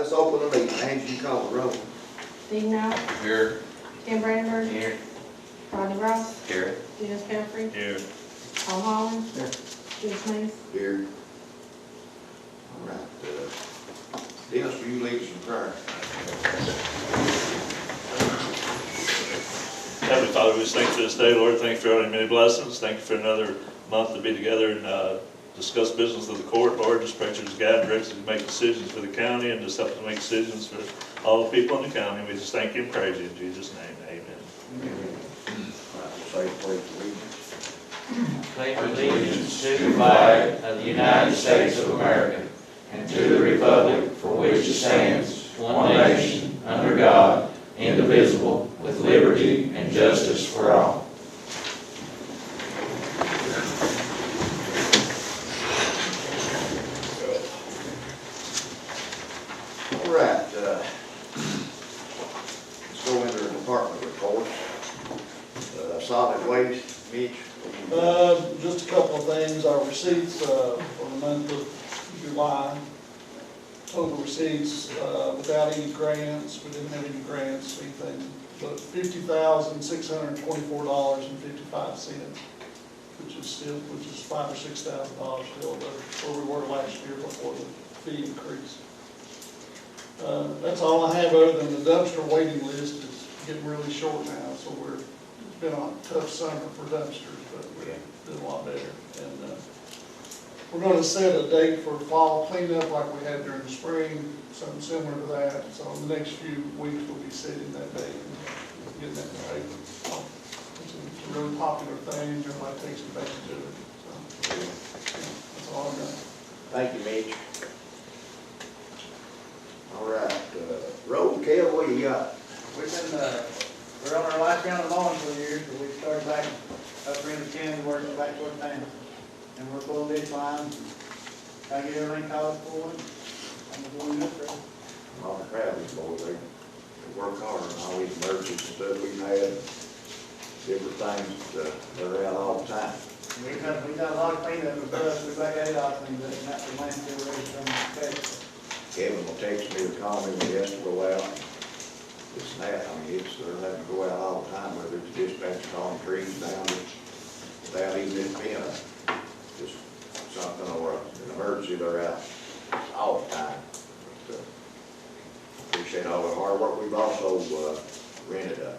let's open the meeting. Angie, you call the roll. Steve Now, Here. Tim Brandenburg, Here. Rodney Ross, Here. Dennis Pelfrey, Here. Paul Holland, Here. Jim Smith. Here. All right, Dennis, will you lead us in prayer? Heavenly Father, we just thank you for this day, Lord. Thank you for all your many blessings. Thank you for another month to be together and discuss business of the court, Lord. Just pray to guide and direct us to make decisions for the county and just help us to make decisions for all the people in the county. We just thank you and praise you in Jesus' name. Amen. All right, we'll say the pledge of allegiance. Pledge allegiance to the flag of the United States of America and to the republic for which it stands, one nation, under God, indivisible, with liberty and justice for all. All right, let's go into the department reports. Solid waste, Mitch. Just a couple of things. Our receipts for the month of July, total receipts without any grants, we didn't have any grants, anything, but $50,624.55, which is $5,000 or $6,000 still where we were last year before the fee increase. That's all I have other than the dumpster waiting list is getting really short now, so it's been a tough summer for dumpsters, but we're doing a lot better. And we're going to set a date for fall cleanup like we had during the spring, something similar to that. So in the next few weeks, we'll be setting that date and getting that date. It's a really popular thing. Everybody takes advantage of it. So that's all I've got. Thank you, Mitch. All right, road, Kel, what do you got? We've been, we're on our last round of mowing for the year, so we started back up in the county, working back toward town. And we're pulling ditch lines, trying to get everything caught up for it. And we're going good, so. All the Crowley's boys, they work hard on all these emergencies and stuff we've had, different things, they're out all the time. We've done a lot of cleanup and stuff, we've back at it all cleaned up, and that's the landfill ready to come back. Kevin will text me or call me when he has to go out. This and that, I mean, they're having to go out all the time, whether it's dispatch calling trees down, without even it being just something or an emergency, they're out all the time. But, appreciate all the hard work. We've also rented a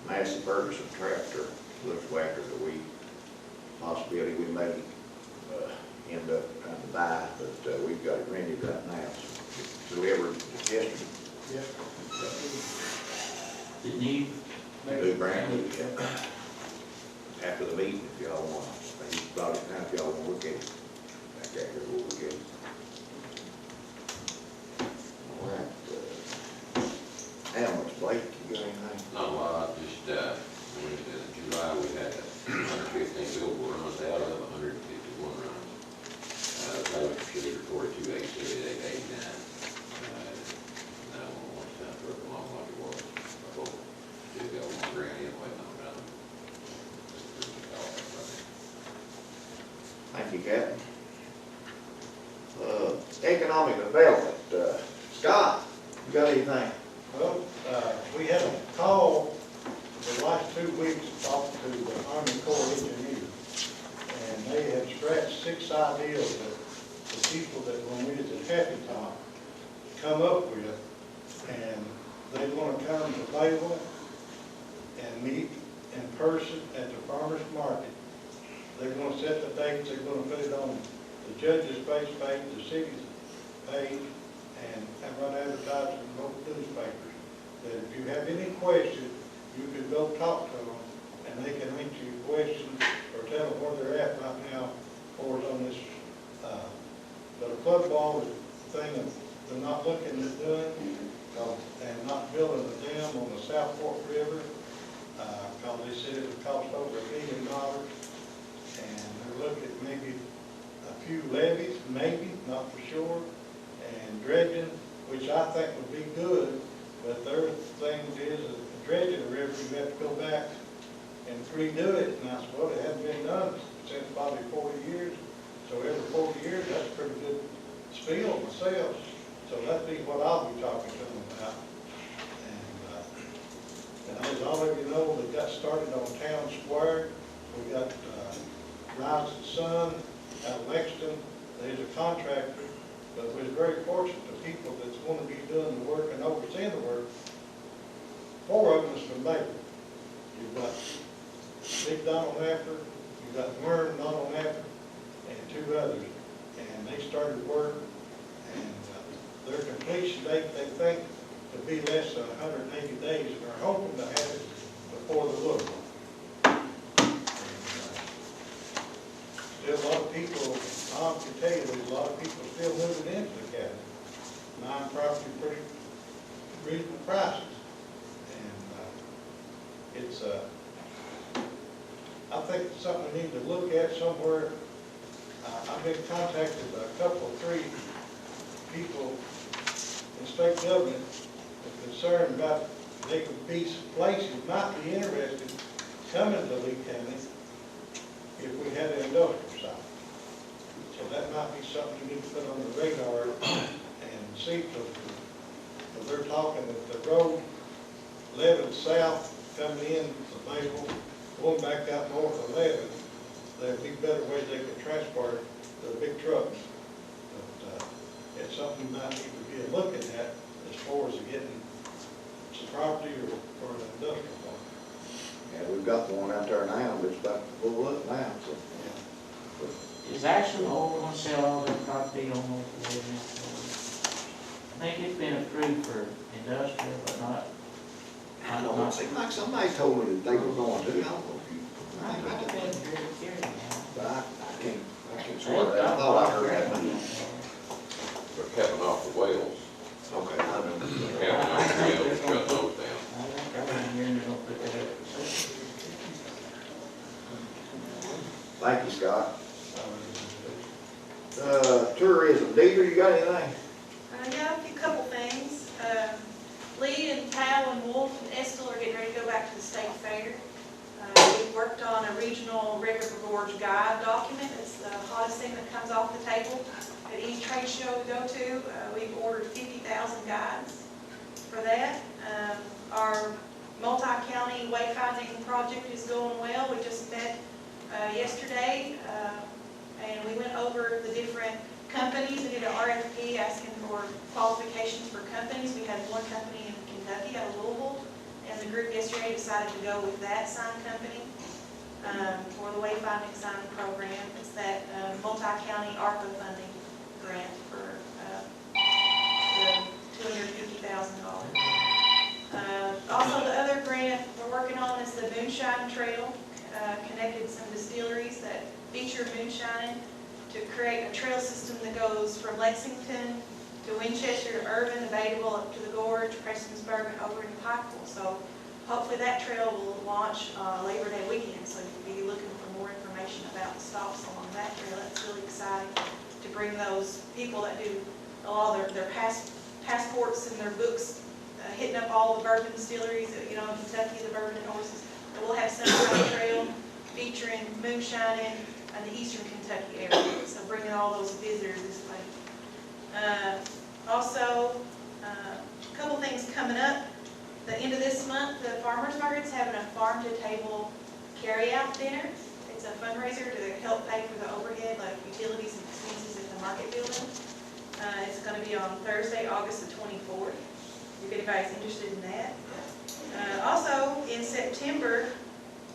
Massey Ferguson tractor, looks after that possibility we may end up trying to buy, but we've got it rented right now. So we ever yesterday? Yep. Didn't you? New brand new, yeah. After the meeting, if y'all want, I just brought it down if y'all want to look at it. Back there, we'll look at it. All right. How much, Blake, you got anything? Not a lot, just, in July, we had 115 billboard runs out of 151 runs. That was considered 42,888.89. Now, once time for a long like it was, I hope still got one grand anyway, not done. Thank you, Captain. Economic development, Scott, you got anything? Well, we had a call the last 2 weeks talking to the Army Corps engineer, and they had scratched 6 ideas that the people that when we was at Happy Top come up with, and they want to come to Bayville and meet in person at the farmer's market. They're going to set the dates, they're going to put it on the judge's face page, the city's page, and run advertising in both newspapers. That if you have any questions, you can go talk to them, and they can answer your questions or tell them where they're at right now for us on this. But a flood wall is the thing that they're not looking at doing, and not building a dam on the South Fork River, because they said it would cost over $1 billion. And they're looking at maybe a few levees, maybe, not for sure, and dredging, which I think would be good, but their thing is that dredging the river, you have to go back and redo it, and I said, well, it hasn't been done since probably 40 years, so every 40 years, that's a pretty good spiel myself. So that'd be what I'll be talking to them about. And as all of you know, they got started on Town Square. We got Rise of the Sun out of Lexington. There's a contractor, but we're very fortunate the people that's going to be doing the work and overseeing the work. 4 of them is from Baylor. You've got Big Donald Napper, you've got Mern Donald Napper, and 2 others. And they started work, and their completion date, they think, to be less than 180 days. We're hoping to have it before the little one. Still a lot of people, Tom can tell you, there's a lot of people still moving into the county. Non-property, pretty reasonable prices. And it's, I think it's something we need to look at somewhere. I've been contacted by a couple, 3 people in state government concerned about they could be places might be interested coming to Lee County if we had an industrial site. So that might be something we need to put on the radar and see, because they're talking that the road 11 south coming in available, going back out north of 11, there'd be better ways they could transport the big trucks. But it's something we might need to be looking at as far as getting some property or an industrial park. Yeah, we've got the one out there now, but it's about to blow up now, so. Is Ashland Oil gonna sell all their property on the way? I think it's been approved for industrial, but not. I don't know, it seemed like somebody told me that they were going to, I don't know if you, I think I did. But I can't swear that, I thought I heard that. They're capping off the wells. Okay, I know. They're capping off the wells, shut those down. Thank you, Scott. Tourism, Deidre, you got anything? Yeah, a couple things. Lee and Powell and Wolf and Estill are getting ready to go back to the state fair. We've worked on a regional River Gorge guide document. It's the hottest thing that comes off the table at any trade show we go to. We've ordered 50,000 guides for that. Our multi-county wayfinding project is going well. We just met yesterday and we went over the different companies. We did an RFP asking for qualifications for companies. We had one company in Kentucky out of Louisville, and the group yesterday decided to go with that sign company for the wayfinding sign program. It's that multi-county ARPA funding grant for the $250,000. Also, the other grant we're working on is the Moonshine Trail, connected some distilleries that feature moonshine to create a trail system that goes from Lexington to Winchester to Irvin, Debatable up to the Gorge, Prestonsburg, and over to Pikeville. So hopefully that trail will launch Labor Day weekend, so you'll be looking for more information about the stops along that trail. That's really exciting to bring those people that do a lot of their passports and their books, hitting up all the bourbon distilleries, in Kentucky, the bourbon and horses. And we'll have some kind of trail featuring moonshining and the eastern Kentucky area, so bringing all those visitors this way. Also, a couple things coming up. The end of this month, the Farmers Market's having a farm-to-table carry-out dinner. It's a fundraiser to help pay for the overhead, like utilities and expenses at the market building. It's going to be on Thursday, August the 24th, if anybody's interested in that. Also, in September,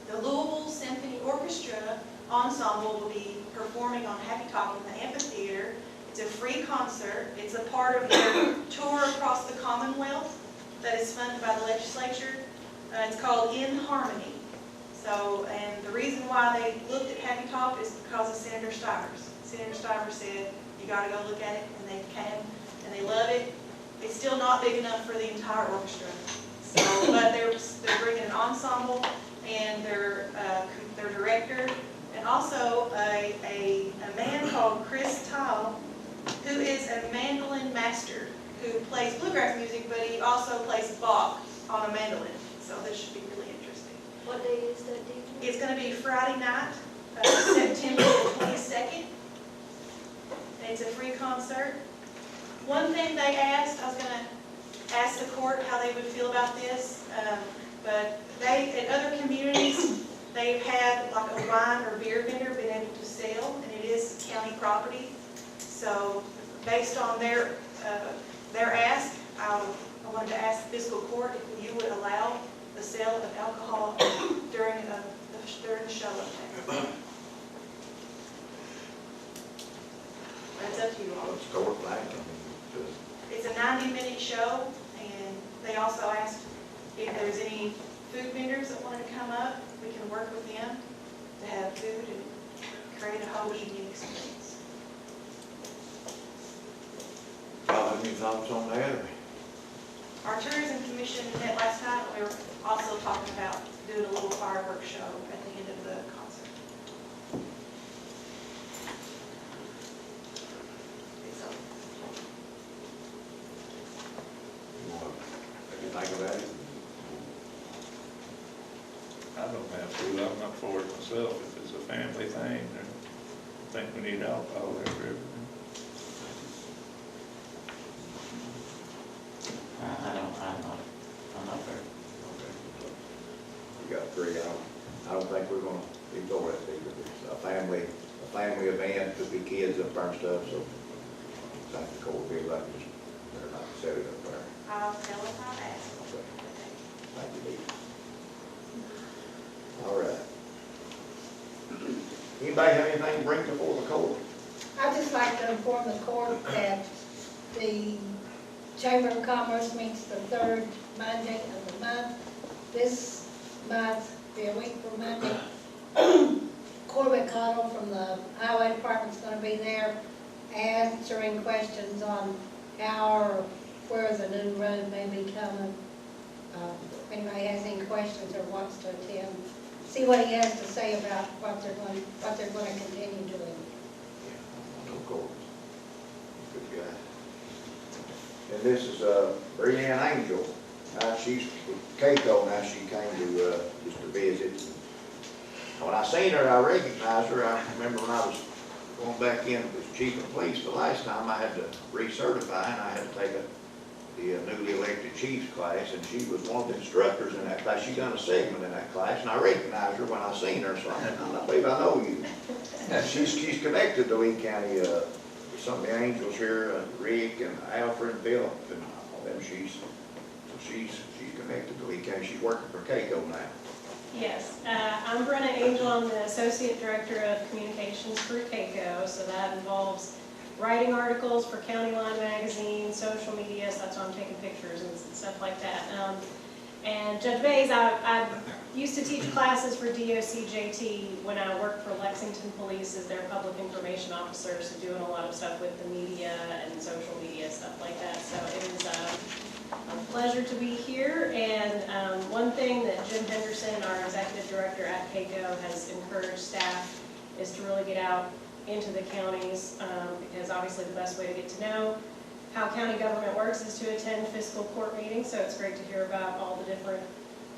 the Louisville Symphony Orchestra Ensemble will be performing on Happy Talk in the amphitheater. It's a free concert. It's a part of their tour across the Commonwealth that is funded by the legislature. It's called In Harmony. So, and the reason why they looked at Happy Talk is because of Senator Stivers. Senator Stivers said, you got to go look at it, and they can, and they love it. It's still not big enough for the entire orchestra. So, but they're bringing an ensemble and their director, and also a man called Chris Tile, who is a mandolin master who plays bluegrass music, but he also plays Bach on a mandolin. So this should be really interesting. What day is that, Dean? It's going to be Friday night, September the 22nd. It's a free concert. One thing they asked, I was gonna ask the court how they would feel about this, but in other communities, they've had like a wine or beer vendor been able to sell, and it is county property. So based on their ask, I wanted to ask the fiscal court if you would allow the sale of alcohol during the show. That's up to you all. Let's go with that. I mean, It's a 90-minute show, and they also asked if there's any food vendors that wanted to come up, we can work with them to have food and create a whole evening experience. y'all have any thoughts on that? Or? Our tourism commission met last night, we were also talking about doing a little fireworks show at the end of the concert. So, You want to think about it? I don't have to, I'm not for it myself. If it's a family thing, then I think we need alcohol there for everything. I'm not there. Okay. We got three. I don't think we're gonna ignore that either. It's a family event, could be kids up there and stuff, so I think the court will be like, just better not set it up there. I'll tell them I'll ask. Okay. Thank you, Dee. All right. Anybody have anything to bring before the court? I'd just like to inform the court that the Chamber of Commerce meets the third Monday of the month. This month, be a week from Monday. Corbett Cottle from the Highway Department's going to be there answering questions on how or where the new road may be coming. If anybody has any questions or wants to attend, see what he has to say about what they're going to continue doing. Yeah, no court. Good guy. And this is Breanne Angel. She's with Cato now. She came to just to visit. When I seen her, I recognized her. I remember when I was going back in as chief of police the last time, I had to recertify, and I had to take the newly elected chief's class, and she was one of the instructors in that class. She done a segment in that class, and I recognized her when I seen her, so I believe I know you. She's connected to Lee County, some of the angels here, Rick and Alfred and Philip, and all them. She's connected to Lee County. She's working for Cato now. Yes, I'm Brenna Angel. I'm the Associate Director of Communications for CAECO, so that involves writing articles for County Line Magazine, social media, so that's why I'm taking pictures and stuff like that. And Judge Bays, I used to teach classes for DOCJT when I worked for Lexington Police as their public information officer, so doing a lot of stuff with the media and social media, stuff like that. So it is a pleasure to be here, and one thing that Jim Henderson, our executive director at CAECO, has encouraged staff is to really get out into the counties, because obviously the best way to get to know how county government works is to attend fiscal court meetings, so it's great to hear about all the different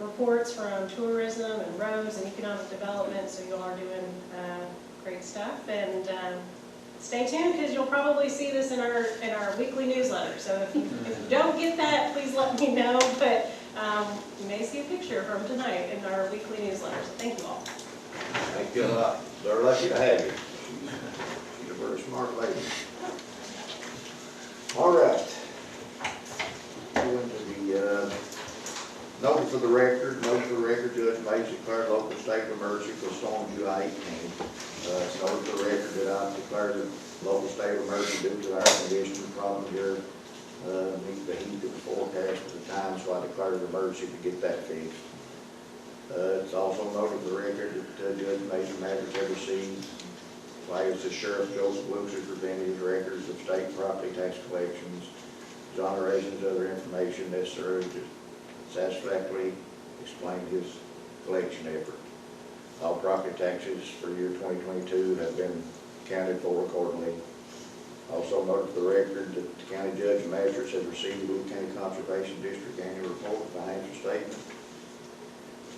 reports from tourism and roads and economic development, so you all are doing great stuff. And stay tuned, because you'll probably see this in our weekly newsletter. So if you don't get that, please let me know. But you may see a picture from tonight in our weekly newsletter. So thank you all. Thank you a lot. They're lucky to have you. She's a very smart lady. All right. Going to the note for the record. Judge Mays declared local state of emergency for storm July 18. It's noted for the record that I declared a local state of emergency due to our condition problem here. Meet the heat of the forecast at the time, so I declared an emergency to get that fixed. It's also noted for the record that Judge Mays and Mavericks have received flags that Sheriff Joseph Lewis has presented his records of state property tax collections, exonerations, other information necessary to satisfactorily explain his collection effort. All property taxes for year 2022 have been accounted for accordingly. Also noted for the record that the county judge and magistrates have received the Lee County Conservation District annual report and financial statement.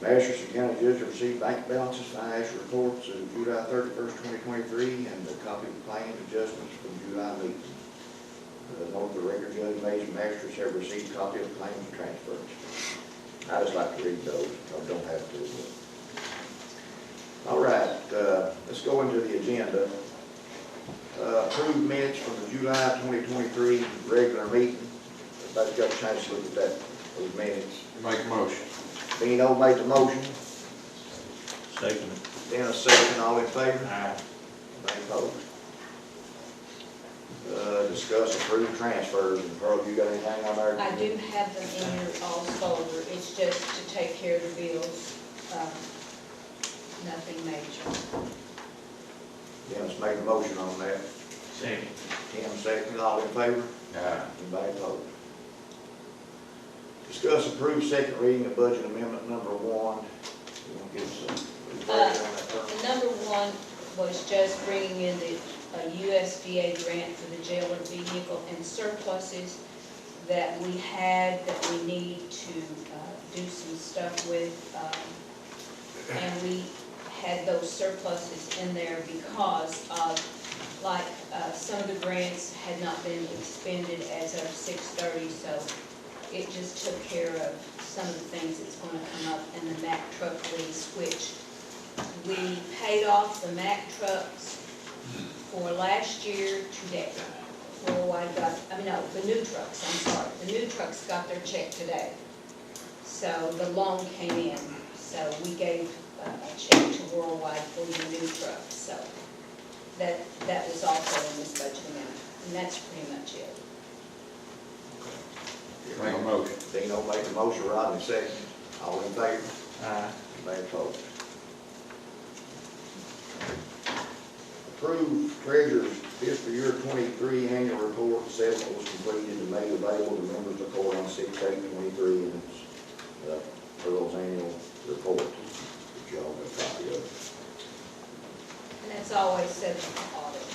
Magistrates and county judges have received bank balances, financial reports of July 31st, 2023, and a copy of claims adjustments from July meeting. Note the record judge, major magistrates have received copy of claims and transfers. I just like to read those, I don't have to. All right, let's go into the agenda. Approved minutes from the July 2023 regular meeting. Everybody's got a chance to look at that, those minutes. Make a motion. Dino made the motion, Second. Dennis second, all in favor? Aye. Any opposed? Discuss approved transfers, and Pearl, you got anything on there? I do have them in your all folder, it's just to take care of the bills, nothing major. Dennis made the motion on that. Second. Tim second, all in favor? Aye. Anybody opposed? Discuss approved second reading of budget amendment number 1. You want to give us some clarity on that, Pearl? The number one was just bringing in the USDA grant for the jailer vehicle and surpluses that we had that we need to do some stuff with. And we had those surpluses in there because of, like, some of the grants had not been expended as of 6/30, so it just took care of some of the things that's going to come up in the Mack truck lease, which we paid off the Mack trucks for last year today. The new trucks, I'm sorry. The new trucks got their check today. So the loan came in, so we gave a check to Worldwide for the new trucks. So that was also in this budget amount, and that's pretty much it. Make a motion. Dino made the motion, Rodney second, all in favor? Aye. Anybody opposed? Approved treasurer's fiscal year 23 annual report. Assessment was completed and made available to members of the court on 6/8/23, and it's Pearl's annual report, which y'all got a copy of. And that's always said in the audit.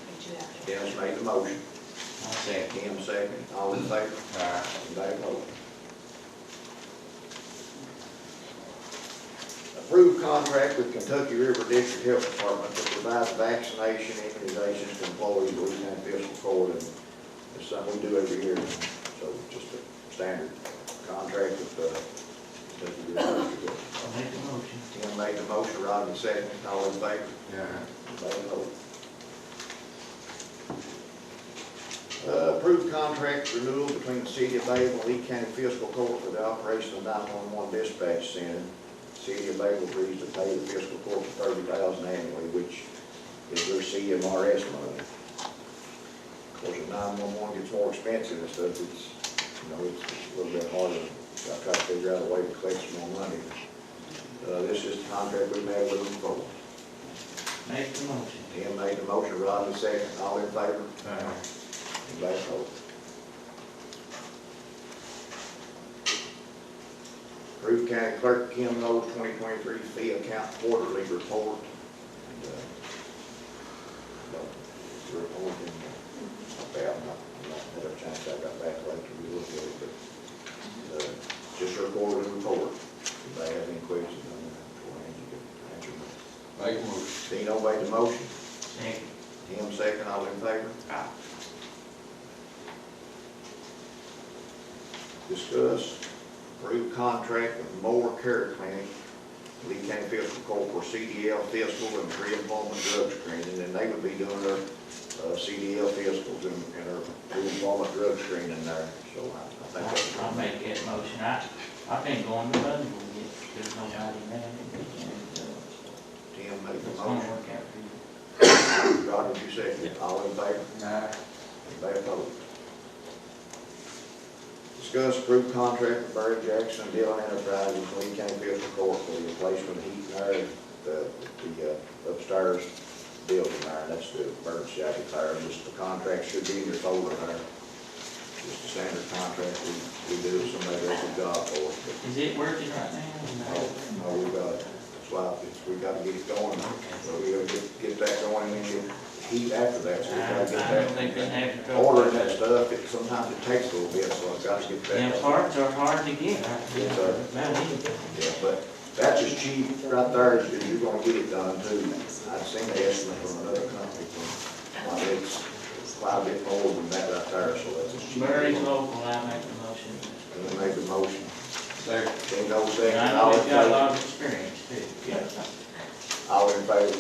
But you have to. Dennis made the motion, I'll second. Tim second, all in favor? Aye. Anybody opposed? Approved contract with Kentucky River District Health Department that provides vaccination immunizations to employees of Lee County Fiscal Court, and it's something we do every year, so it's just a standard contract with Kentucky River District. I'll make the motion. Tim made the motion, Rodney second, all in favor? Aye. Anybody opposed? Approved contract renewal between the City of Bayville and Lee County Fiscal Court for the operation of 911 dispatch center. City of Bayville agrees to pay the fiscal court for $30,000 annually, which is their CMRS money. Of course, if 911 gets more expensive and stuff, it's a little bit harder. I try to figure out a way to collect some more money. This is the contract we've had with them before. Make the motion. Tim made the motion, Rodney second, all in favor? Aye. Anybody opposed? Approved County Clerk Kim Knowles 2023 fee account quarterly report. And, the report in I'm not had a chance, I got back later to look at it, but just a quarterly report. If they have any questions on that, you can answer them. Make a motion. Dino made the motion, Second. Tim second, all in favor? Aye. Discuss approved contract with Moore Care Clinic, Lee County Fiscal Court for CDL fiscal and pre-employment drug screening, and they would be doing their CDL fiscals and their pre-employment drug screening there. So I think that's. I'll make that motion. I've been going to London, there's nobody there. Tim made the It's gonna motion. work out for you. Rodney, you second. All in favor? Aye. Anybody opposed? Discuss approved contract with Barry Jackson and Dillon Enterprises, Lee County Fiscal Court for the replacement of heat and air, the upstairs building there. That's the emergency out there. Just the contract should be in your folder there. Just a standard contract we do if somebody does a job for us. Is it working right now? No, we got it. That's why we got to get it going. So we got to get that going and then get heat after that. So we got to get I don't think they have that. trouble. Ordering that stuff, sometimes it takes a little bit, so I've got to get that. Them parts are hard to get. Yes, sir. About anything. Yeah, but that's just cheap right there, is you're gonna get it done too. I've seen the estimate from another company from, it's quite a bit more than that right there, so that's. Murray's local, I make the motion. And they make the motion. Second. Then no And second, I all know in he's got a favor? lot of experience too. Yeah. All in favor?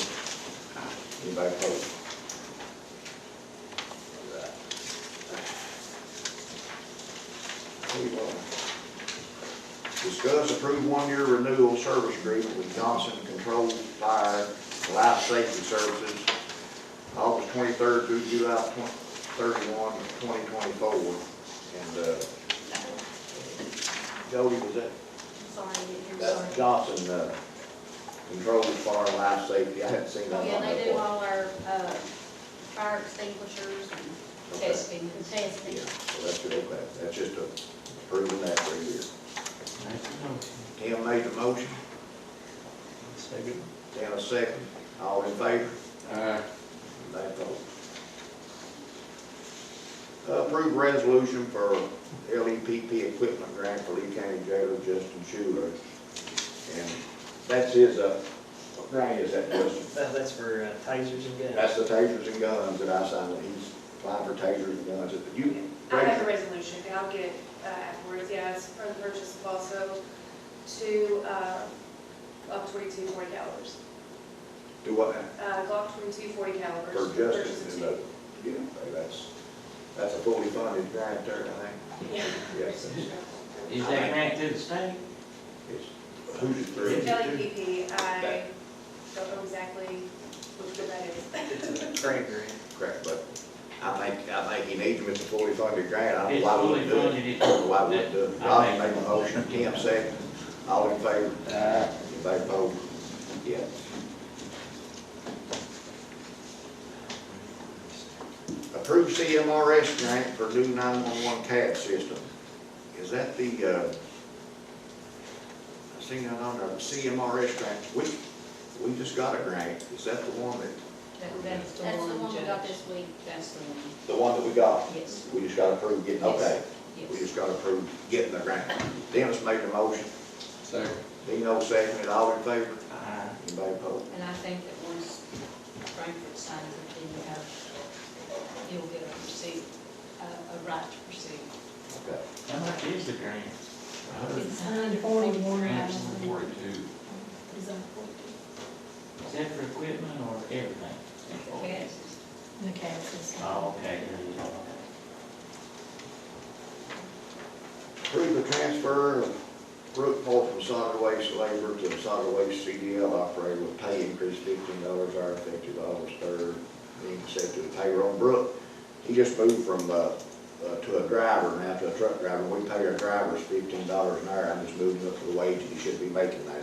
Anybody opposed? Discuss approve one-year renewal service agreement with Johnson Controlled Fire and Life Safety Services, August 23rd through July 31, 2024. And Jody, was that? Sorry, That's Johnson Controlled Fire and Life Safety. I hadn't seen that Oh, yeah, one they do before. all our, fire extinguishers and Okay. testing. Testing. Yeah, so that's good, okay. That's just approving that for a year. Make the motion. Tim made the motion, Second. Dan a second. All in favor? Aye. They opposed. Approve resolution for LEPP equipment grant for Lee County Jailer Justin Schuler. And that's his, what grant is that, Justin? That's for tasers and guns. That's the tasers and guns that I signed. He's applying for tasers and guns. You, I have a resolution, and I'll get it afterwards, yes, for the purchase of also two Glock 22 40 calibers. do what now? Glock 22 40 calibers. For Purchase Justin, of two. yeah, that's a fully funded grant there, I think. Yeah. Yes. Is that grant to the state? It's, who's it through? LEPP, I don't know exactly which one that is. It's a grant. Correct, but I think he needs them. It's a fully funded grant. I don't know It's why we fully wouldn't do funded. it. It's- I don't know why we wouldn't do it. I Robbie make- made the motion, Tim second. All in favor? Anybody opposed? Yeah. Approved CMRS grant for new 911 CAD system. Is that the, I seen that on there, CMRS grant, we just got a grant. Is that the one that, That's the That's the one, one we got Judge. this week. That's the one, the one that we got? yes, We just got approved getting, okay. We yes. just got approved getting the grant. Dennis made the motion. Second. Dino seconded. All in favor? Aye. Anybody opposed? And I think that once Frankfurt signs it, then you'll get a receipt, a right to proceed. Okay. How much is the grant? It's 141. 142. Is that Is that for equipment or everything? the cats? The CAD system. Oh, okay, there you go. Approve the transfer of Brookport from solid waste labor to solid waste CDL operator with pay increase $15 hour effective August 3rd. Being set to the payroll. Brooke, he just moved from, to a driver now, to a truck driver. We pay our drivers $15 an hour. I'm just moving up to the wage he should be making now.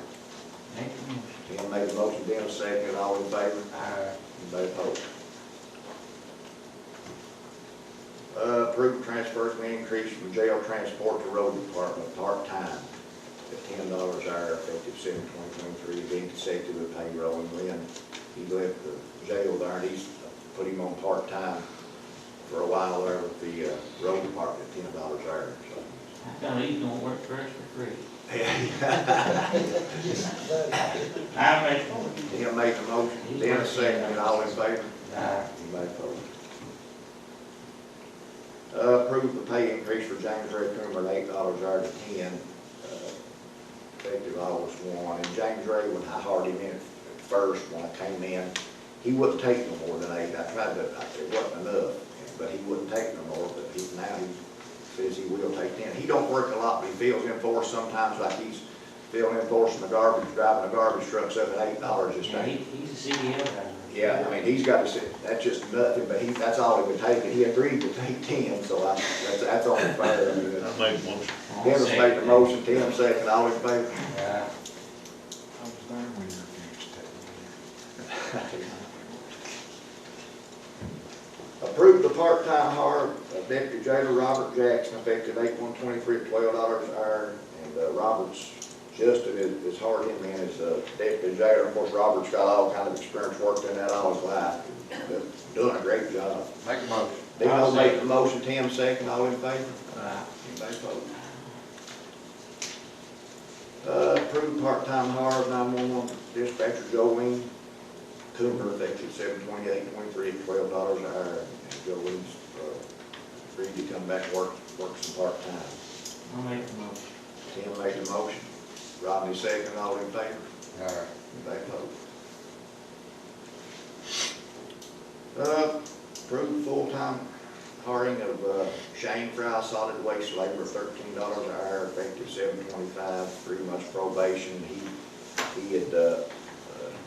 Make the motion. Tim made the motion, Dennis seconded. All in favor? Aye. Anybody opposed? Approved transfers and increase from jail transport to road department part-time at $10 an hour effective 7/20/23, being consecutive with payroll. And when he left the jail there, and he's put him on part-time for a while there with the road department at $10 an hour. I thought he was gonna work for us for free. So. I make the motion. Tim made the motion, Dennis seconded. All in favor? Aye. Anybody opposed? Approve the pay increase for James Ray Coomer at $8 an hour to 10, effective August 1. And James Ray, when I hired him in at first, when I came in, he wouldn't take no more than 8. I tried to, it wasn't enough, but he wouldn't take no more, but now he says he will take 10. He don't work a lot, but he fills in for us sometimes, like he's filling in for us in the garbage, driving the garbage trucks up at $8 this Yeah, day. he's a CDL driver. Yeah, I mean, he's got to sit, that's just nothing, but that's all he would take, and he agreed to take 10, so that's only fair. I mean, I make a motion. Dennis made the motion, Tim second, all in favor? Aye. Approve the part-time hire of Deputy Jailer Robert Jackson effective 8/1/23 at $12 an hour, and Robert's Justin is hard him in as Deputy Jailer. Of course, Robert's got all kind of experience, worked in that all his life, doing a great job. Make a motion. Dino made the motion, Tim second, all in favor? Aye. Anybody opposed? Approved part-time hire of 911 dispatcher Jolene Cooper effective 7/28/23 at $12 an hour. go with, ready to come back and work some part-time. I'll make the motion. Tim made the motion, Rodney second, all in favor? Aye. Anybody opposed? Approved full-time hiring of Shane Fry, solid waste labor, $13 an hour, effective 7/25, 3 months probation. He had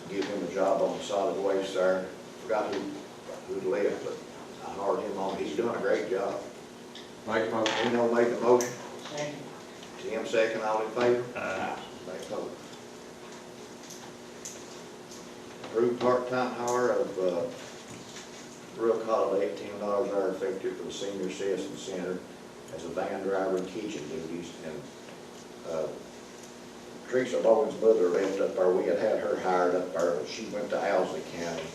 give him a job on the solid waste there. Forgot who left, but I hired him on. He's doing a great job. Make a motion. Dino made the motion. Second. Tim second, all in favor? Aye. Anybody opposed? Approved part-time hire of Real Collie, $18 an hour, effective for the Senior Citizen Center as a van driver and kitchen duties. And Teresa Bowen's mother lived up there. We had her hired up there, but she went to Owsley County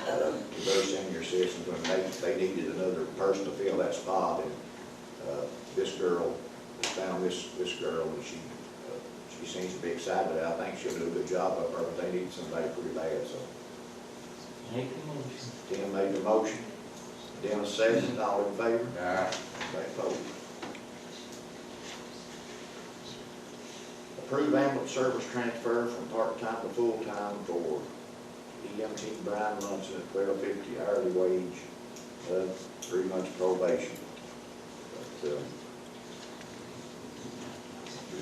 to their senior citizens when they needed another person to fill that spot. And this girl found this girl, and she seems to be excited. I think she'll do a good job up there, but they need somebody pretty bad, so. Make the motion. Tim made the motion. Dennis second, all in favor? Aye. Anybody opposed? Approve ambulance service transfer from part-time to full-time for EMT Brian Munson at $12.50 hourly wage, 3 months probation. But, you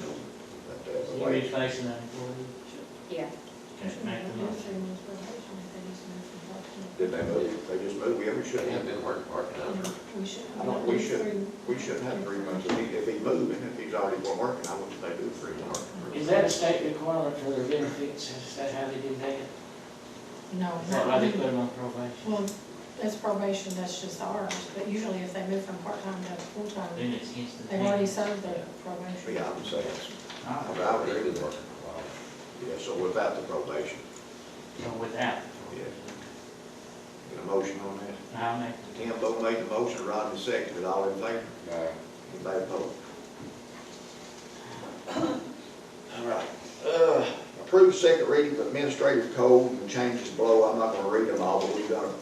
know, that You wage. replacing that employee? Yeah. Okay, make the motion. Did they move? They just moved? Yeah, we should They have. have been working part-time for We shouldn't have 3 months. If he's moving, if he's already been working, I wouldn't say do 3 months. Is that a state requirement for their benefits? Is that how they do that? No, Is that why they put them on probation? well, that's probation, that's just ours, but usually if they move from part-time to full-time, Then it's instant. they've already served their probation. Yeah, I would say that's, Ah, I would They've agree been with that. working for a while. Yeah, so without the probation, so without. yeah. Get a motion on that? I'll make the Tim Bo made the motion, Rodney seconded, all in favor? Aye. Anybody opposed? All right, approved second reading of administrative code and changes below. I'm not gonna read them all, but we've done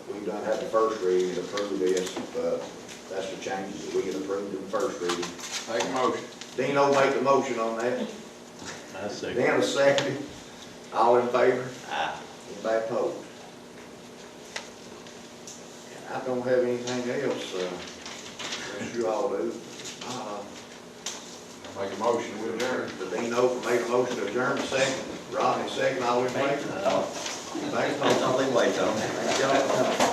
had the first reading and approved this. That's the changes that we had approved in the first reading. Make a motion. Dino made the motion on that. I second. Dennis seconded, all in favor? Aye. Anybody opposed? I don't have anything else, unless you all do. Make a motion, we adjourn. The Dino made a motion to adjourn, second. Rodney second, all in favor? Oh. Thanks, all. Thank y'all.